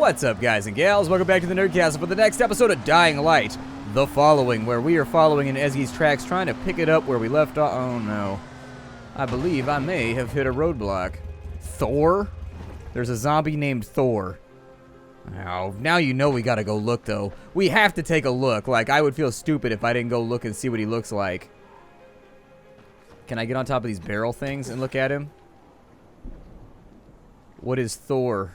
What's up, guys and gals? Welcome back to the Nerdcastle for the next episode of Dying Light, The Following, where we are following in Ezgi's tracks, trying to pick it up where we left off. Oh no. I believe I may have hit a roadblock. Thor? There's a zombie named Thor. Oh, now you know we gotta go look, though. We have to take a look. Like, I would feel stupid if I didn't go look and see what he looks like. Can I get on top of these barrel things and look at him? What is Thor?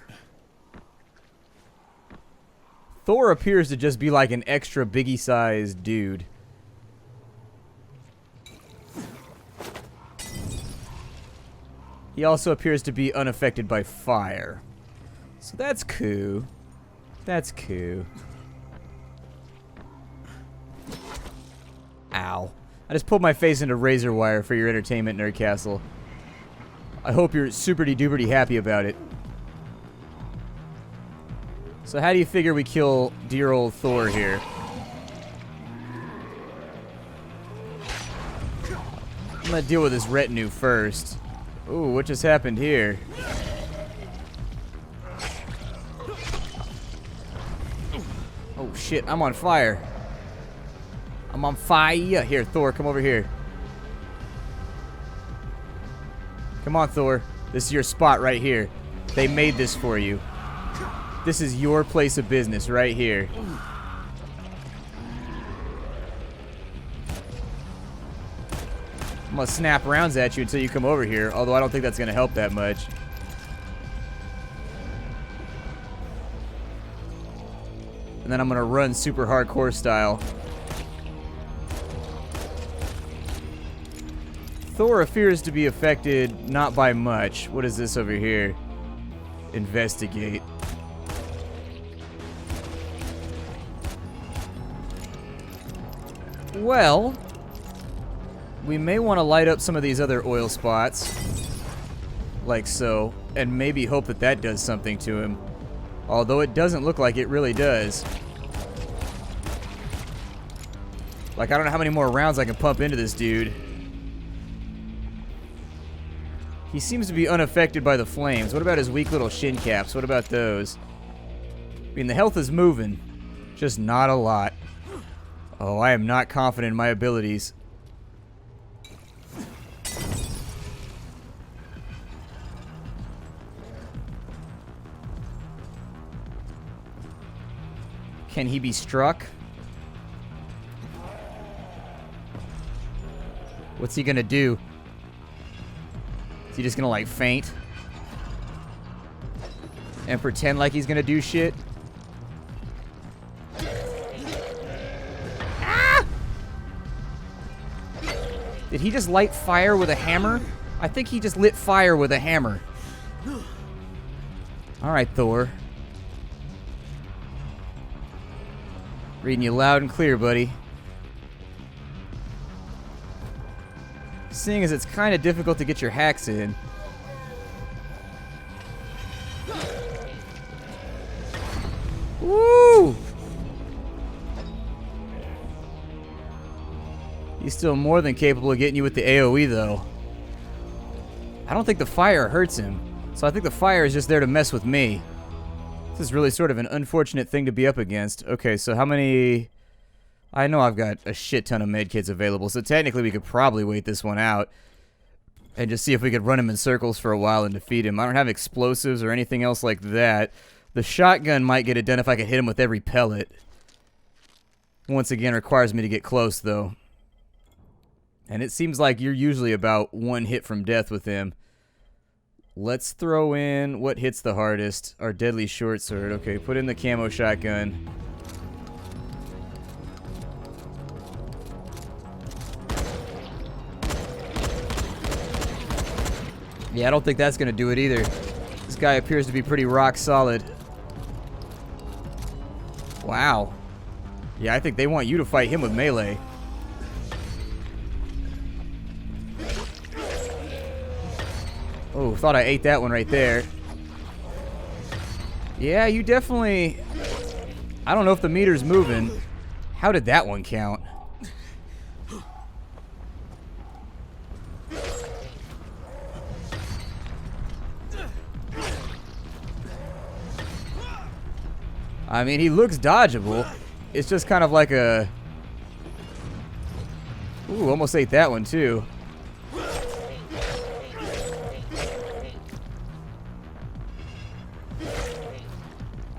Thor appears to just be like an extra biggie-sized dude. He also appears to be unaffected by fire. So that's cool. That's cool. Ow. I just pulled my face into razor wire for your entertainment, Nerdcastle. I hope you're super-duper happy about it. So how do you figure we kill dear old Thor here? I'm gonna deal with his retinue first. Ooh, what just happened here? Oh shit, I'm on fire. I'm on fire. Here, Thor, come over here. Come on, Thor. This is your spot right here. They made this for you. This is your place of business right here. I'm gonna snap rounds at you until you come over here, although I don't think that's gonna help that much. And then I'm gonna run super hardcore style. Thor appears to be affected not by much. What is this over here? Investigate. Well, we may want to light up some of these other oil spots, like so, and maybe hope that that does something to him. Although it doesn't look like it really does. Like, I don't know how many more rounds I can pump into this dude. He seems to be unaffected by the flames. What about his weak little shin caps? What about those? I mean, the health is moving, just not a lot. Oh, I am not confident in my abilities. Can he be struck? What's he gonna do? Is he just gonna, like, faint? And pretend like he's gonna do shit? Ah! Did he just light fire with a hammer? I think he just lit fire with a hammer. Alright, Thor. Reading you loud and clear, buddy. Seeing as it's kind of difficult to get your hacks in. Woo! He's still more than capable of getting you with the AoE, though. I don't think the fire hurts him, so I think the fire is just there to mess with me. This is really sort of an unfortunate thing to be up against. Okay, so how many... I know I've got a shit ton of medkits available, so technically we could probably wait this one out and just see if we could run him in circles for a while and defeat him. I don't have explosives or anything else like that. The shotgun might get it done if I could hit him with every pellet. Once again, requires me to get close, though. And it seems like you're usually about one hit from death with him. Let's throw in what hits the hardest. Our deadly short sword. Okay, put in the camo shotgun. Yeah, I don't think that's going to do it either. This guy appears to be pretty rock solid. Wow. Yeah, I think they want you to fight him with melee. Oh, thought I ate that one right there. Yeah, you definitely... I don't know if the meter's moving. How did that one count? I mean, he looks dodgeable. It's just kind of like a... Ooh, almost ate that one, too.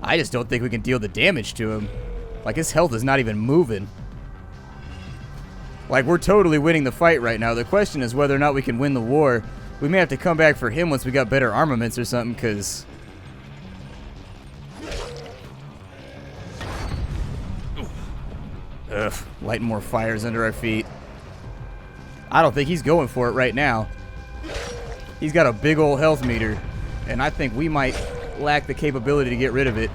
I just don't think we can deal the damage to him. Like, his health is not even moving. Like, we're totally winning the fight right now. The question is whether or not we can win the war. We may have to come back for him once we got better armaments or something, because... Ugh, lighting more fires under our feet. I don't think he's going for it right now. He's got a big old health meter, and I think we might lack the capability to get rid of it.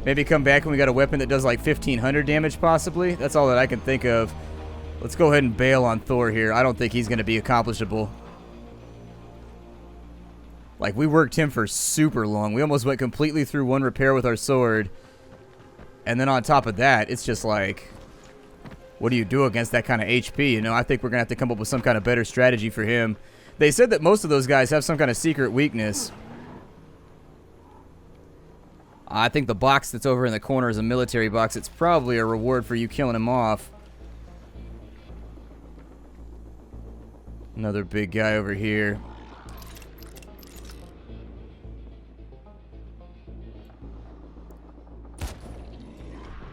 Maybe come back when we got a weapon that does like 1,500 damage, possibly. That's all that I can think of. Let's go ahead and bail on Thor here. I don't think he's going to be accomplishable. Like, we worked him for super long. We almost went completely through one repair with our sword. And then on top of that, it's just like, what do you do against that kind of HP? You know, I think we're going to have to come up with some kind of better strategy for him. They said that most of those guys have some kind of secret weakness. I think the box that's over in the corner is a military box. It's probably a reward for you killing him off. Another big guy over here.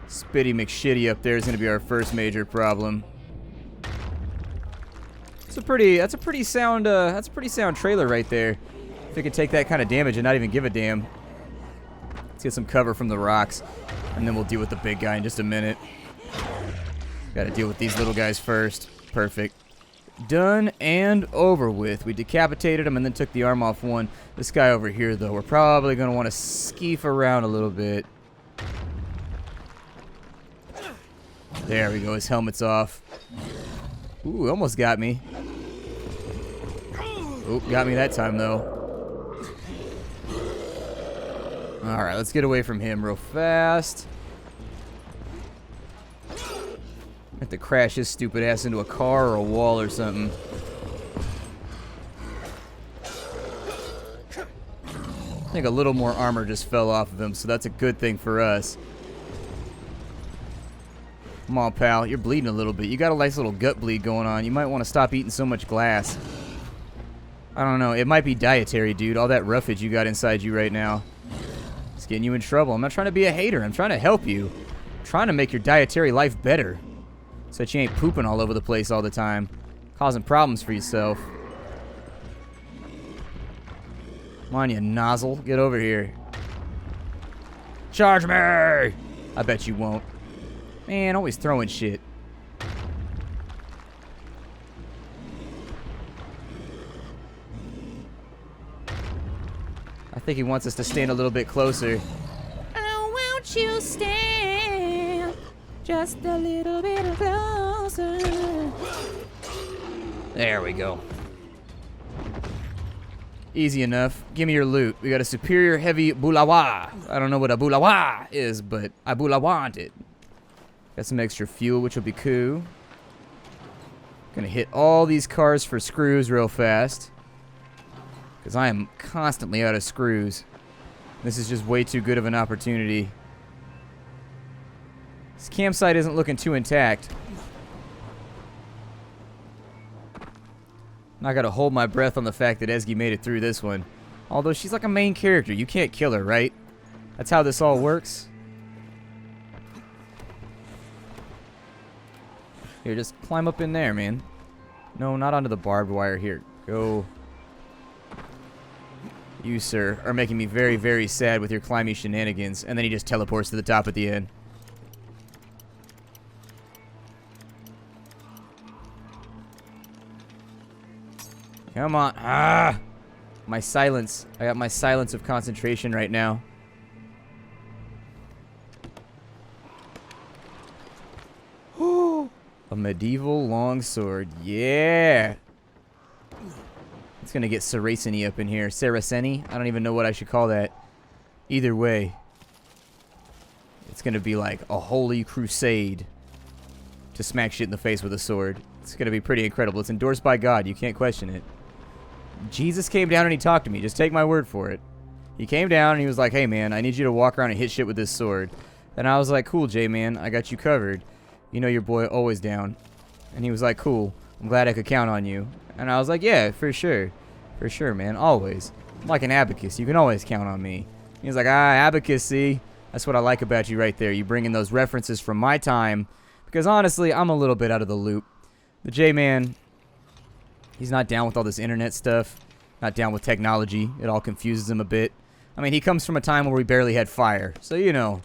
Spitty McShitty up there is going to be our first major problem. That's a pretty sound trailer right there. If it could take that kind of damage and not even give a damn. Let's get some cover from the rocks, and then we'll deal with the big guy in just a minute. Got to deal with these little guys first. Perfect. Done and over with. We decapitated him and then took the arm off one. This guy over here, though, we're probably going to want to skeef around a little bit. There we go. His helmet's off. Ooh, almost got me. Oop, got me that time, though. Alright, let's get away from him real fast. I have to crash his stupid ass into a car or a wall or something. I think a little more armor just fell off of him, so that's a good thing for us. Come on, pal. You're bleeding a little bit. You got a nice little gut bleed going on. You might want to stop eating so much glass. I don't know. It might be dietary, dude. All that roughage you got inside you right now. It's getting you in trouble. I'm not trying to be a hater. I'm trying to help you. I'm trying to make your dietary life better. So that you ain't pooping all over the place all the time. Causing problems for yourself. Come on, you nozzle. Get over here. Charge me! I bet you won't. Man, always throwing shit. I think he wants us to stand a little bit closer. Oh, won't you stand just a little bit closer? There we go. Easy enough. Give me your loot. We got a superior heavy boulawa. I don't know what a boulawa is, but I boulawa'd it. Got some extra fuel, which will be cool. Gonna hit all these cars for screws real fast. Because I am constantly out of screws. This is just way too good of an opportunity. This campsite isn't looking too intact. Not gotta hold my breath on the fact that Ezgi made it through this one. Although she's like a main character. You can't kill her, right? That's how this all works. Here, just climb up in there, man. No, not onto the barbed wire. Here, go. You, sir, are making me very, very sad with your climby shenanigans. And then he just teleports to the top at the end. Come on. Ah! My silence. I got my silence of concentration right now. A medieval longsword. Yeah! It's gonna get Saraceni up in here. Saraceni? I don't even know what I should call that. Either way. It's gonna be like a holy crusade to smack shit in the face with a sword. It's gonna be pretty incredible. It's endorsed by God. You can't question it. Jesus came down and he talked to me. Just take my word for it. He came down and he was like, hey, man, I need you to walk around and hit shit with this sword. And I was like, cool, J-Man, I got you covered. You know your boy always down. And he was like, cool, I'm glad I could count on you. And I was like, yeah, for sure. For sure, man, always. I'm like an abacus. You can always count on me. He was like, abacus, see? That's what I like about you right there. You bring in those references from my time. Because honestly, I'm a little bit out of the loop. The J-Man, he's not down with all this internet stuff. Not down with technology. It all confuses him a bit. I mean, he comes from a time where we barely had fire. So, you know,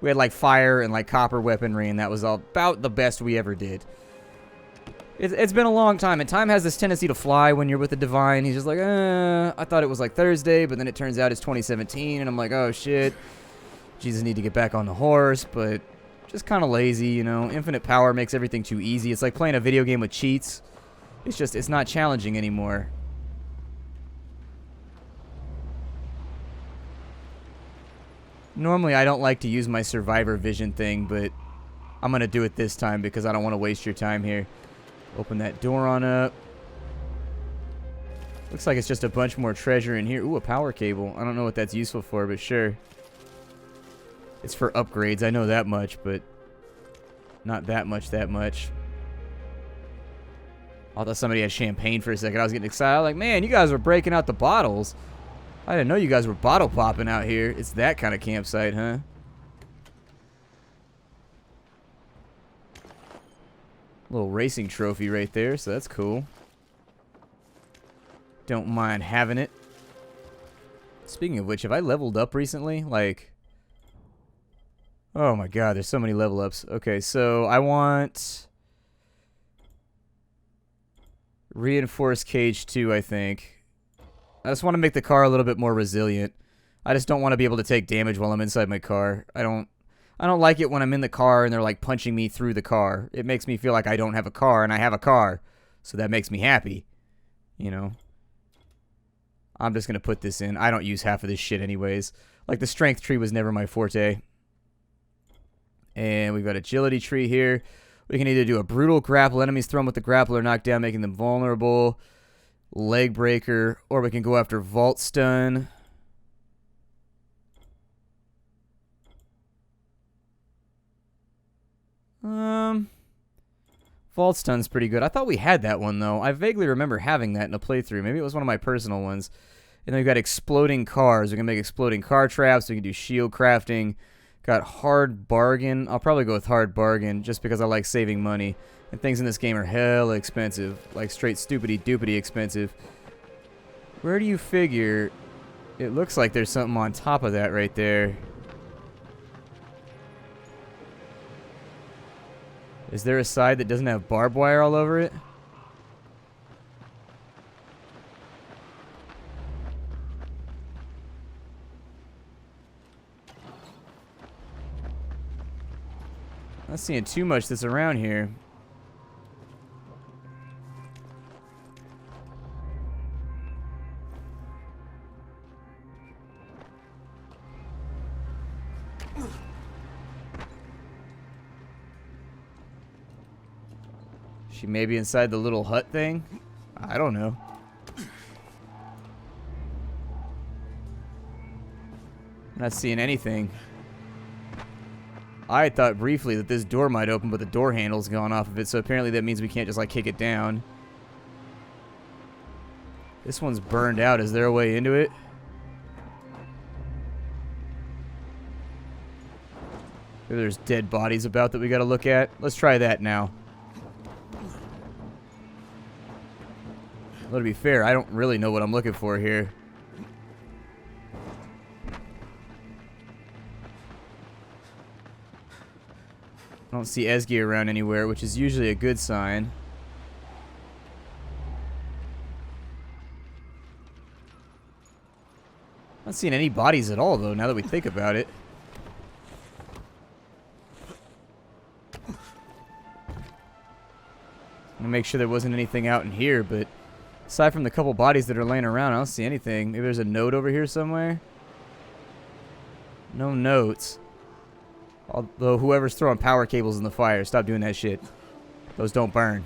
we had like fire and like copper weaponry, and that was about the best we ever did. It's been a long time, and time has this tendency to fly when you're with the Divine. He's just like, I thought it was like Thursday, but then it turns out it's 2017, and I'm like, oh shit. Jesus, need to get back on the horse, but just kind of lazy, you know. Infinite power makes everything too easy. It's like playing a video game with cheats. It's not challenging anymore. Normally, I don't like to use my survivor vision thing, but I'm going to do it this time because I don't want to waste your time here. Open that door on up. Looks like it's just a bunch more treasure in here. Ooh, a power cable. I don't know what that's useful for, but sure. It's for upgrades. I know that much, but not that much. I thought somebody had champagne for a second. I was getting excited. I was like, man, you guys were breaking out the bottles. I didn't know you guys were bottle popping out here. It's that kind of campsite, huh? Little racing trophy right there, so that's cool. Don't mind having it. Speaking of which, have I leveled up recently? Like, oh my god, there's so many level ups. Okay, so I want reinforced cage 2, I think. I just want to make the car a little bit more resilient. I just don't want to be able to take damage while I'm inside my car. I don't like it when I'm in the car and they're like punching me through the car. It makes me feel like I don't have a car and I have a car. So that makes me happy. You know? I'm just going to put this in. I don't use half of this shit anyways. Like the strength tree was never my forte. And we've got agility tree here. We can either do a brutal grapple, enemies thrown with the grapple or knocked down, making them vulnerable. Leg breaker, or we can go after vault stun. Vault stun's pretty good. I thought we had that one though. I vaguely remember having that in a playthrough. Maybe it was one of my personal ones. And then we've got exploding cars. We can make exploding car traps. We can do shield crafting. Got hard bargain. I'll probably go with hard bargain just because I like saving money. And things in this game are hella expensive. Like straight stupidity-doopity expensive. Where do you figure... It looks like there's something on top of that right there. Is there a side that doesn't have barbed wire all over it? Not seeing too much that's around here. She may be inside the little hut thing? I don't know. Not seeing anything. I thought briefly that this door might open, but the door handle's gone off of it, so apparently that means we can't just like kick it down. This one's burned out. Is there a way into it? Maybe there's dead bodies about that we gotta look at. Let's try that now. Well, to be fair, I don't really know what I'm looking for here. I don't see Esgy around anywhere, which is usually a good sign. Not seeing any bodies at all, though, now that we think about it. I'm gonna make sure there wasn't anything out in here, but aside from the couple bodies that are laying around, I don't see anything. Maybe there's a note over here somewhere? No notes. Although whoever's throwing power cables in the fire, stop doing that shit. Those don't burn.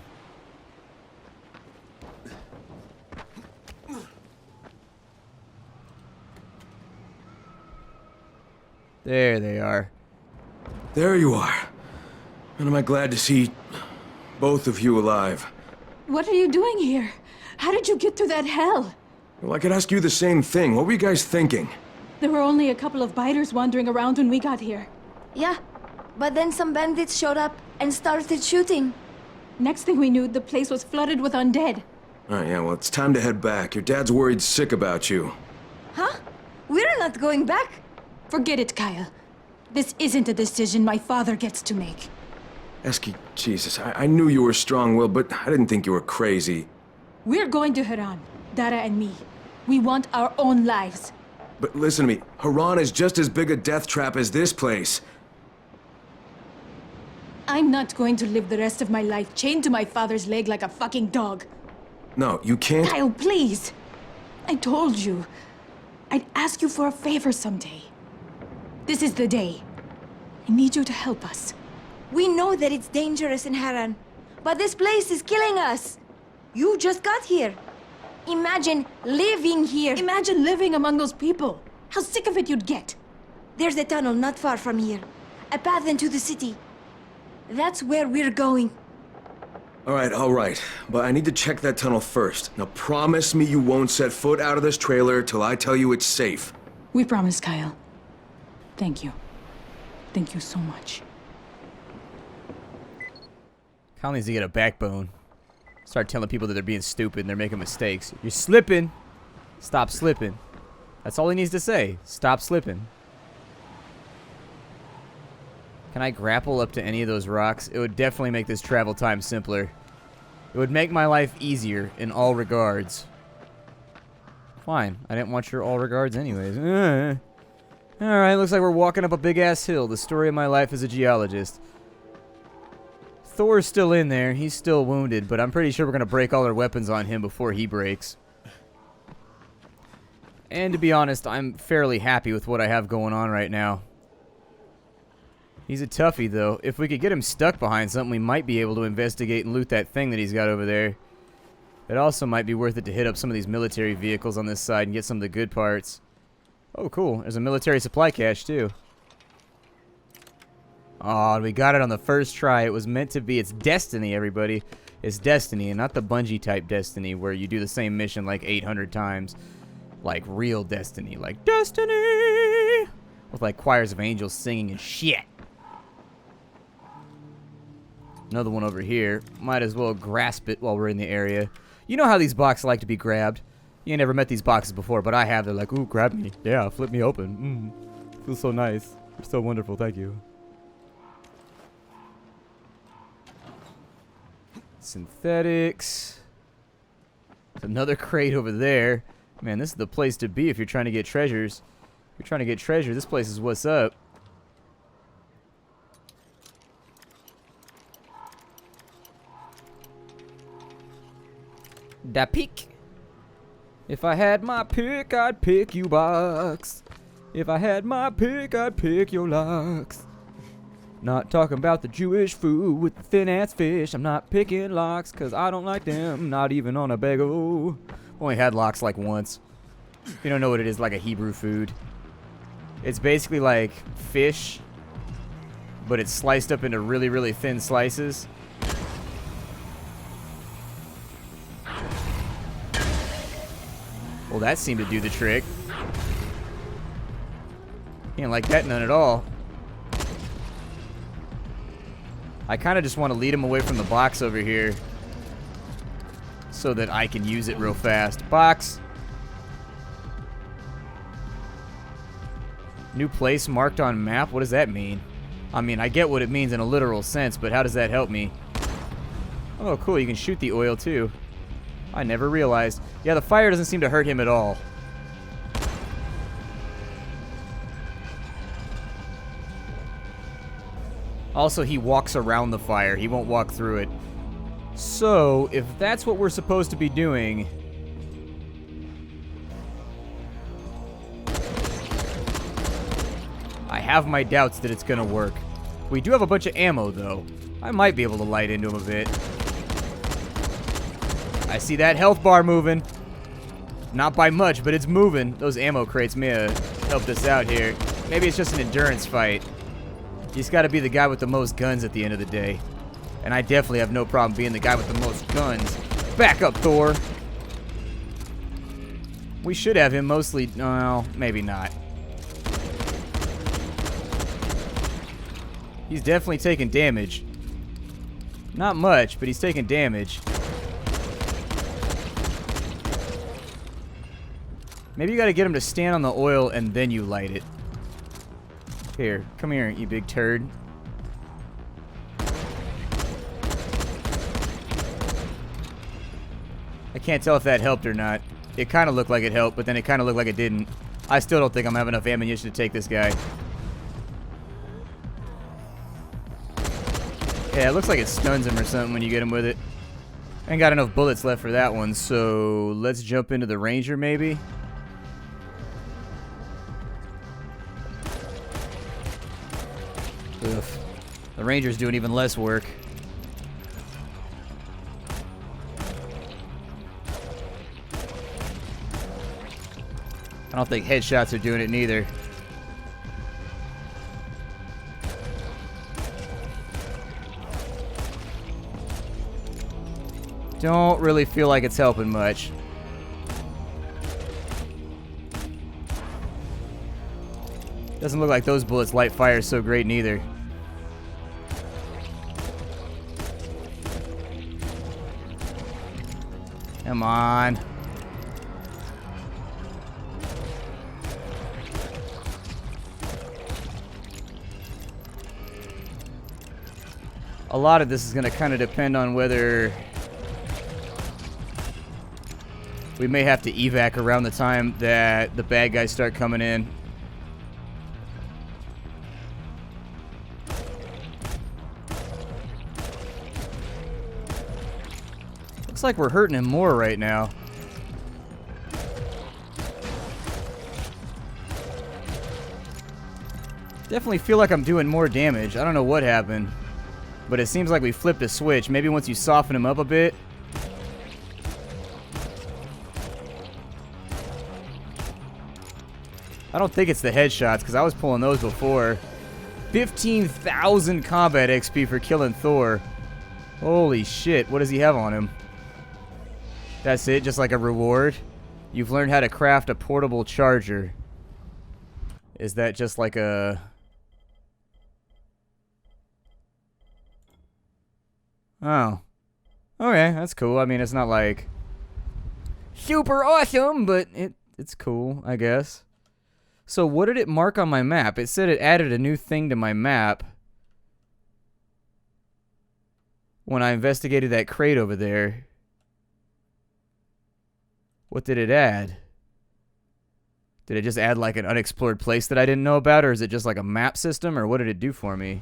There they are. There you are. And am I glad to see both of you alive. What are you doing here? How did you get through that hell? Well, I could ask you the same thing. What were you guys thinking? There were only a couple of biters wandering around when we got here. Yeah, but then some bandits showed up and started shooting. Next thing we knew, the place was flooded with undead. Alright, yeah, well, it's time to head back. Your dad's worried sick about you. Huh? We're not going back. Forget it, Kyle. This isn't a decision my father gets to make. Esky, Jesus, I knew you were strong-willed, but I didn't think you were crazy. We're going to Haran, Dara and me. We want our own lives. But listen to me, Haran is just as big a death trap as this place. I'm not going to live the rest of my life chained to my father's leg like a fucking dog. No, you can't. Kyle, please! I told you. I'd ask you for a favor someday. This is the day. I need you to help us. We know that it's dangerous in Haran, but this place is killing us. You just got here. Imagine living here. Imagine living among those people. How sick of it you'd get. There's a tunnel not far from here. A path into the city. That's where we're going. All right, but I need to check that tunnel first. Now promise me you won't set foot out of this trailer till I tell you it's safe. We promise, Kyle. Thank you. Thank you so much. Kyle needs to get a backbone. Start telling people that they're being stupid and they're making mistakes. You're slipping. Stop slipping. That's all he needs to say. Stop slipping. Can I grapple up to any of those rocks? It would definitely make this travel time simpler. It would make my life easier in all regards. Fine. I didn't want your all regards anyways. Alright, looks like we're walking up a big-ass hill. The story of my life as a geologist. Thor's still in there. He's still wounded, but I'm pretty sure we're going to break all our weapons on him before he breaks. And to be honest, I'm fairly happy with what I have going on right now. He's a toughie, though. If we could get him stuck behind something, we might be able to investigate and loot that thing that he's got over there. It also might be worth it to hit up some of these military vehicles on this side and get some of the good parts. Oh, cool. There's a military supply cache, too. Oh, we got it on the first try. It was meant to be. It's Destiny, everybody. It's Destiny, and not the Bungie-type Destiny where you do the same mission like 800 times. Like real Destiny. Like Destiny! With like choirs of angels singing and shit. Another one over here. Might as well grasp it while we're in the area. You know how these boxes like to be grabbed. You ain't never met these boxes before, but I have. They're like, ooh, grab me. Yeah, flip me open. Feels so nice. You're so wonderful. Thank you. Synthetics. There's another crate over there. Man, this is the place to be if you're trying to get treasures. If you're trying to get treasure, this place is what's up. Da pick. If I had my pick, I'd pick you, box. If I had my pick, I'd pick your locks. Not talking about the Jewish food with the thin-ass fish. I'm not picking locks, because I don't like them, not even on a bagel. Only had locks like once. If you don't know what it is, like a Hebrew food. It's basically like fish, but it's sliced up into really, really thin slices. Well, that seemed to do the trick. He didn't like that none at all. I kind of just want to lead him away from the box over here so that I can use it real fast. Box. New place marked on map? What does that mean? I mean, I get what it means in a literal sense, but how does that help me? Oh, cool. You can shoot the oil, too. I never realized. Yeah, the fire doesn't seem to hurt him at all. Also, he walks around the fire. He won't walk through it. So, if that's what we're supposed to be doing... I have my doubts that it's going to work. We do have a bunch of ammo, though. I might be able to light into him a bit. I see that health bar moving. Not by much, but it's moving. Those ammo crates may have helped us out here. Maybe it's just an endurance fight. He's got to be the guy with the most guns at the end of the day. And I definitely have no problem being the guy with the most guns. Back up, Thor. We should have him mostly... No, maybe not. He's definitely taking damage. Not much, but he's taking damage. Maybe you gotta get him to stand on the oil and then you light it. Here, come here, you big turd. I can't tell if that helped or not. It kind of looked like it helped, but then it kind of looked like it didn't. I still don't think I'm having enough ammunition to take this guy. Yeah, it looks like it stuns him or something when you get him with it. I ain't got enough bullets left for that one, so let's jump into the Ranger maybe. Ugh. The Ranger's doing even less work. I don't think headshots are doing it neither. Don't really feel like it's helping much. Doesn't look like those bullets light fire so great neither. Come on. A lot of this is going to kind of depend on whether we may have to evac around the time that the bad guys start coming in. Looks like we're hurting him more right now. Definitely feel like I'm doing more damage. I don't know what happened. But it seems like we flipped a switch. Maybe once you soften him up a bit. I don't think it's the headshots, because I was pulling those before. 15,000 combat XP for killing Thor. Holy shit, what does he have on him? That's it, just like a reward? You've learned how to craft a portable charger. Is that just like a... Oh. Okay, that's cool. I mean, it's not like super awesome, but it's cool, I guess. So what did it mark on my map? It said it added a new thing to my map when I investigated that crate over there. What did it add? Did it just add like an unexplored place that I didn't know about, or is it just like a map system, or what did it do for me?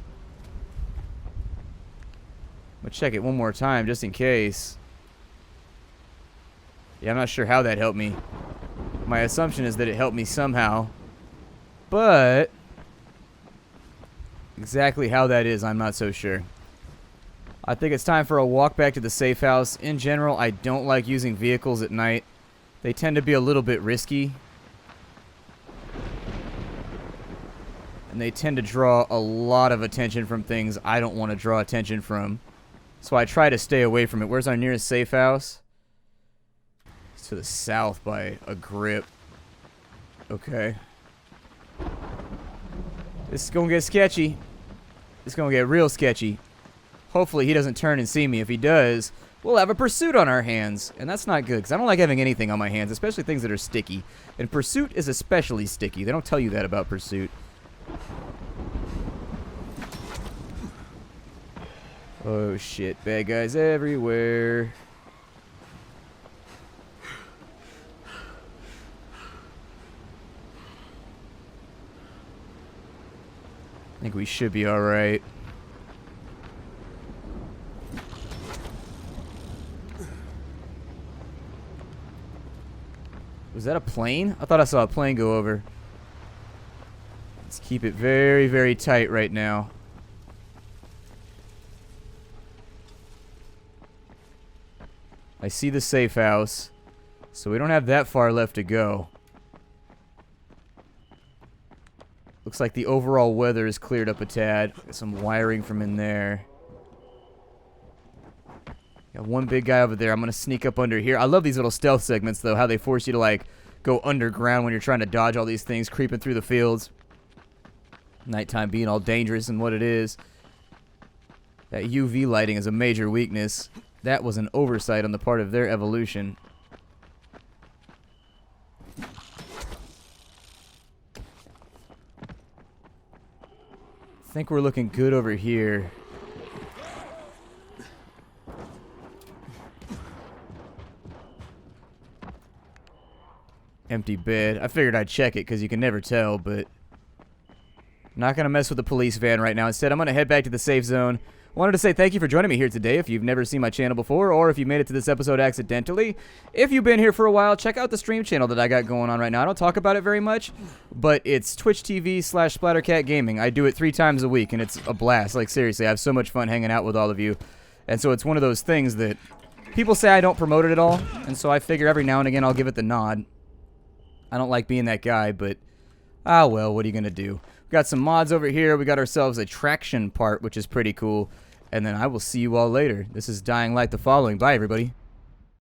I'm gonna check it one more time just in case. Yeah, I'm not sure how that helped me. My assumption is that it helped me somehow. But exactly how that is, I'm not so sure. I think it's time for a walk back to the safe house. In general, I don't like using vehicles at night. They tend to be a little bit risky. And they tend to draw a lot of attention from things I don't want to draw attention from. So I try to stay away from it. Where's our nearest safe house? It's to the south by a grip. Okay. This is gonna get sketchy. It's gonna get real sketchy. Hopefully he doesn't turn and see me. If he does, we'll have a pursuit on our hands. And that's not good, because I don't like having anything on my hands, especially things that are sticky. And pursuit is especially sticky. They don't tell you that about pursuit. Oh shit, bad guys everywhere. I think we should be alright. Was that a plane? I thought I saw a plane go over. Let's keep it very, very tight right now. I see the safe house, so we don't have that far left to go. Looks like the overall weather is cleared up a tad. Got some wiring from in there. Got one big guy over there. I'm going to sneak up under here. I love these little stealth segments, though, how they force you to, like, go underground when you're trying to dodge all these things creeping through the fields. Nighttime being all dangerous and what it is. That UV lighting is a major weakness. That was an oversight on the part of their evolution. I think we're looking good over here. Empty bed. I figured I'd check it because you can never tell, but not going to mess with the police van right now. Instead, I'm going to head back to the safe zone. Wanted to say thank you for joining me here today if you've never seen my channel before, or if you made it to this episode accidentally. If you've been here for a while, check out the stream channel that I got going on right now. I don't talk about it very much, but it's Twitch TV/Splattercat Gaming. I do it 3 times a week, and it's a blast. Like, seriously, I have so much fun hanging out with all of you. And so it's one of those things that people say I don't promote it at all, and so I figure every now and again I'll give it the nod. I don't like being that guy, but ah well, what are you going to do? We got some mods over here. We got ourselves a traction part, which is pretty cool. And then I will see you all later. This is Dying Light the Following. Bye, everybody.